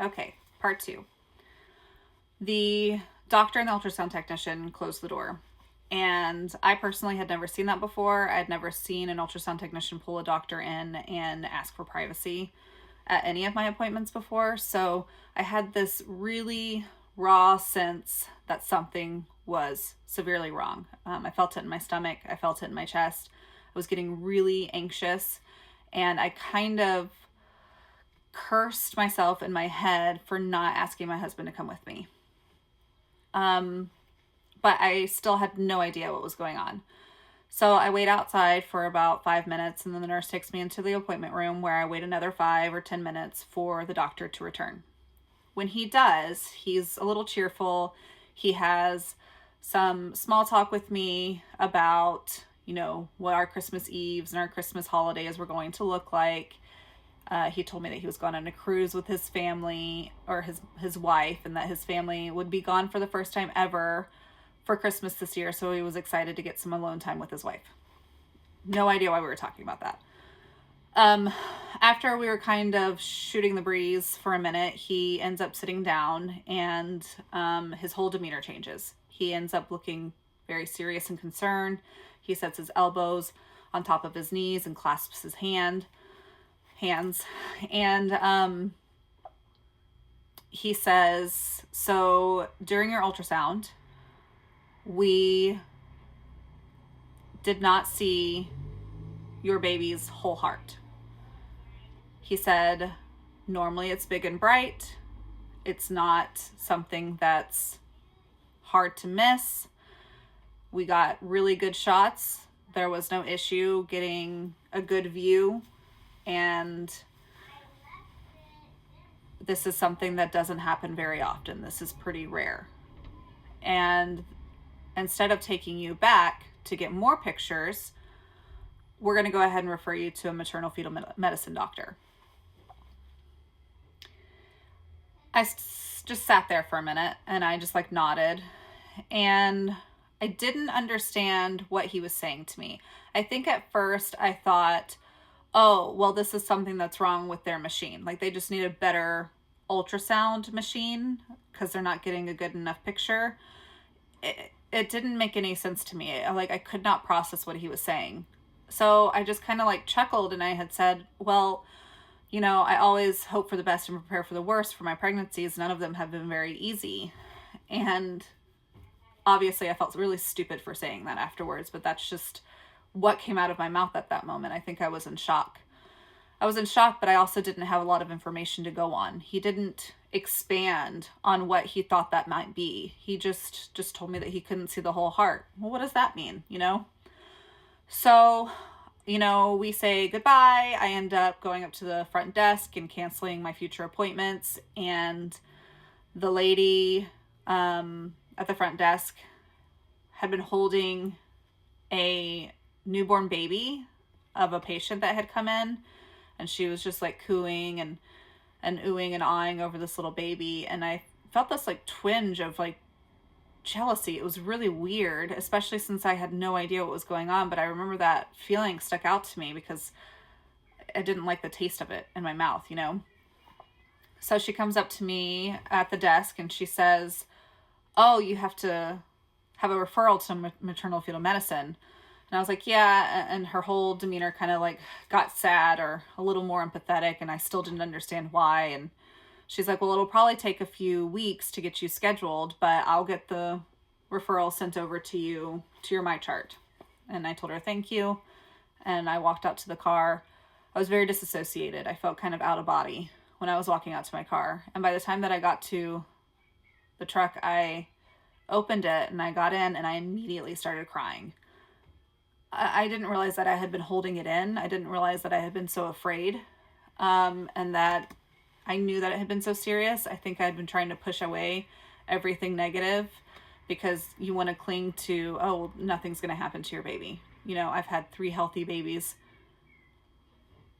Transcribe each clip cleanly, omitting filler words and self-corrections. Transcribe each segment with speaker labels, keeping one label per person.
Speaker 1: Okay, part two. The doctor and the ultrasound technician closed the door. And I personally had never seen that before. I'd never seen an ultrasound technician pull a doctor in and ask for privacy at any of my appointments before. So I had this really raw sense that something was severely wrong. I felt it in my stomach, I felt it in my chest. I was getting really anxious, and I kind of cursed myself in my head for not asking my husband to come with me. But I still had no idea what was going on. So I wait outside for about 5 minutes, and then the nurse takes me into the appointment room where I wait another 5 or 10 minutes for the doctor to return. When he does, he's a little cheerful. He has some small talk with me about, what our Christmas Eves and our Christmas holidays were going to look like. He told me that he was gone on a cruise with his family, or his wife, and that his family would be gone for the first time ever for Christmas this year, so he was excited to get some alone time with his wife. No idea why we were talking about that. After we were kind of shooting the breeze for a minute, he ends up sitting down, and his whole demeanor changes. He ends up looking very serious and concerned. He sets his elbows on top of his knees and clasps his hands. And he says, so during your ultrasound, we did not see your baby's whole heart. He said, normally it's big and bright. It's not something that's hard to miss. We got really good shots. There was no issue getting a good view. And this is something that doesn't happen very often. This is pretty rare. And instead of taking you back to get more pictures, we're going to go ahead and refer you to a maternal fetal medicine doctor. I just sat there for a minute, and I just nodded, and I didn't understand what he was saying to me. I think at first I thought, oh, well, this is something that's wrong with their machine. They just need a better ultrasound machine because they're not getting a good enough picture. It didn't make any sense to me. I could not process what he was saying. So I just kind of chuckled, and I had said, well, I always hope for the best and prepare for the worst for my pregnancies. None of them have been very easy. And obviously I felt really stupid for saying that afterwards, but that's just what came out of my mouth at that moment. I think I was in shock. But I also didn't have a lot of information to go on. He didn't expand on what he thought that might be. He just told me that he couldn't see the whole heart. Well, what does that mean, So, we say goodbye. I end up going up to the front desk and canceling my future appointments. And the lady at the front desk had been holding a newborn baby of a patient that had come in, and she was just cooing and oohing and awing over this little baby, and I felt this twinge of jealousy. It was really weird, especially since I had no idea what was going on, but I remember that feeling stuck out to me because I didn't like the taste of it in my mouth, So she comes up to me at the desk and she says, oh, you have to have a referral to maternal fetal medicine. And I was like, yeah. And her whole demeanor kind of got sad or a little more empathetic, and I still didn't understand why. And she's like, well, it'll probably take a few weeks to get you scheduled, but I'll get the referral sent over to you to your MyChart. And I told her thank you, and I walked out to the car. I was very disassociated. I felt kind of out of body when I was walking out to my car. And by the time that I got to the truck, I opened it and I got in, and I immediately started crying. I didn't realize that I had been holding it in. I didn't realize that I had been so afraid, and that I knew that it had been so serious. I think I had been trying to push away everything negative because you want to cling to, oh, nothing's going to happen to your baby. I've had 3 healthy babies.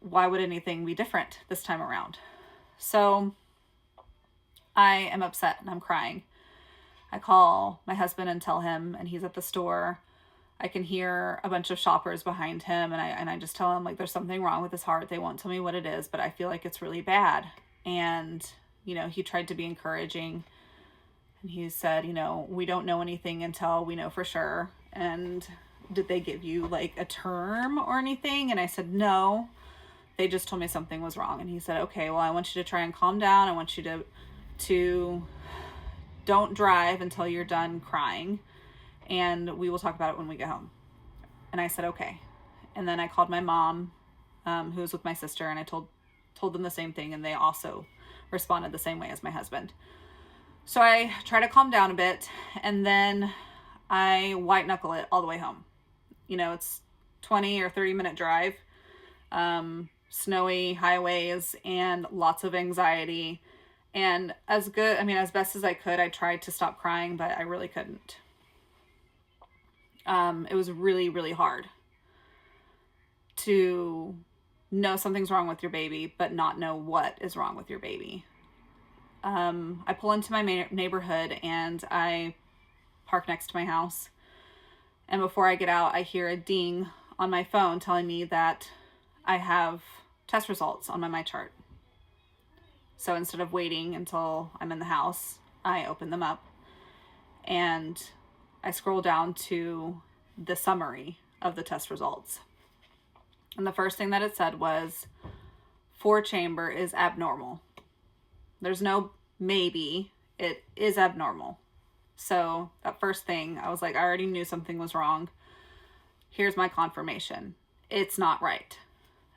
Speaker 1: Why would anything be different this time around? So I am upset and I'm crying. I call my husband and tell him, and he's at the store. I can hear a bunch of shoppers behind him, and I just tell him there's something wrong with his heart. They won't tell me what it is, but I feel like it's really bad. And he tried to be encouraging. And he said, we don't know anything until we know for sure. And did they give you like a term or anything? And I said, no, they just told me something was wrong. And he said, okay, well, I want you to try and calm down. I want you to don't drive until you're done crying, and we will talk about it when we get home. And I said, okay. And then I called my mom, who was with my sister, and I told them the same thing, and they also responded the same way as my husband. So I try to calm down a bit, and then I white knuckle it all the way home. It's 20 or 30 minute drive, snowy highways, and lots of anxiety. And as best as I could, I tried to stop crying, but I really couldn't. It was really, really hard to know something's wrong with your baby, but not know what is wrong with your baby. I pull into my neighborhood and I park next to my house. And before I get out, I hear a ding on my phone telling me that I have test results on my MyChart. So instead of waiting until I'm in the house, I open them up and I scroll down to the summary of the test results. And the first thing that it said was 4-chamber is abnormal. There's no maybe, it is abnormal. So that first thing, I was like, I already knew something was wrong. Here's my confirmation. It's not right.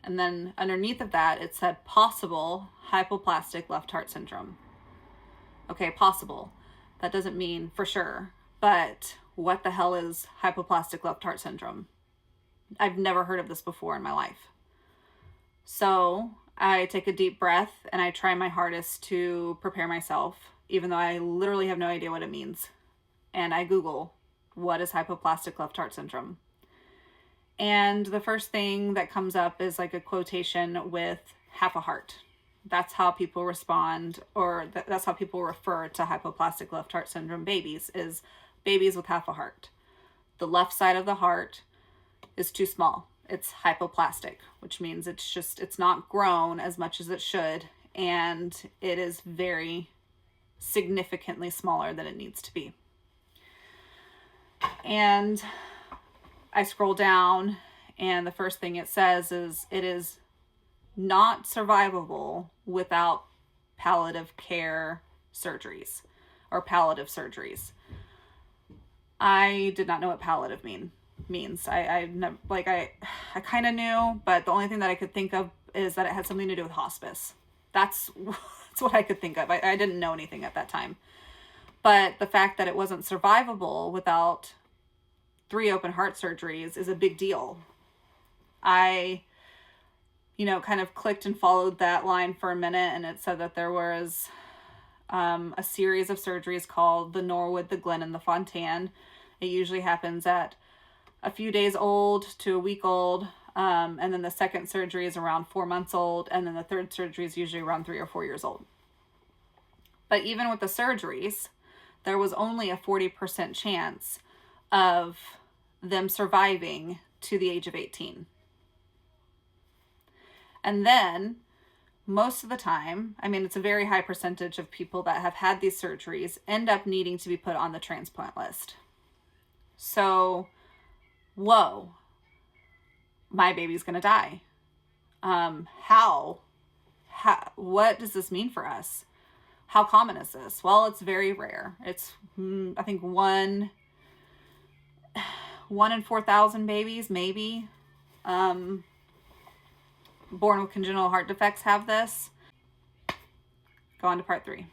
Speaker 1: And then underneath of that, it said possible hypoplastic left heart syndrome. Okay, possible. That doesn't mean for sure. But what the hell is hypoplastic left heart syndrome? I've never heard of this before in my life. So I take a deep breath and I try my hardest to prepare myself, even though I literally have no idea what it means. And I Google, what is hypoplastic left heart syndrome? And the first thing that comes up is like a quotation with half a heart. That's how people respond, or that's how people refer to hypoplastic left heart syndrome babies, is babies with half a heart. The left side of the heart is too small. It's hypoplastic, which means it's not grown as much as it should, and it is very significantly smaller than it needs to be. And I scroll down, and the first thing it says is it is not survivable without palliative care surgeries or palliative surgeries. I did not know what palliative means. I kind of knew, but the only thing that I could think of is that it had something to do with hospice. That's what I could think of. I didn't know anything at that time. But the fact that it wasn't survivable without 3 open heart surgeries is a big deal. I kind of clicked and followed that line for a minute, and it said that there was a series of surgeries called the Norwood, the Glen, and the Fontan. It usually happens at a few days old to a week old, and then the second surgery is around 4 months old, and then the third surgery is usually around 3 or 4 years old. But even with the surgeries, there was only a 40% chance of them surviving to the age of 18. And then most of the time, it's a very high percentage of people that have had these surgeries end up needing to be put on the transplant list. So, whoa, my baby's going to die. How? What does this mean for us? How common is this? Well, it's very rare. It's, I think, one in 4,000 babies, maybe, born with congenital heart defects have this. Go on to part 3.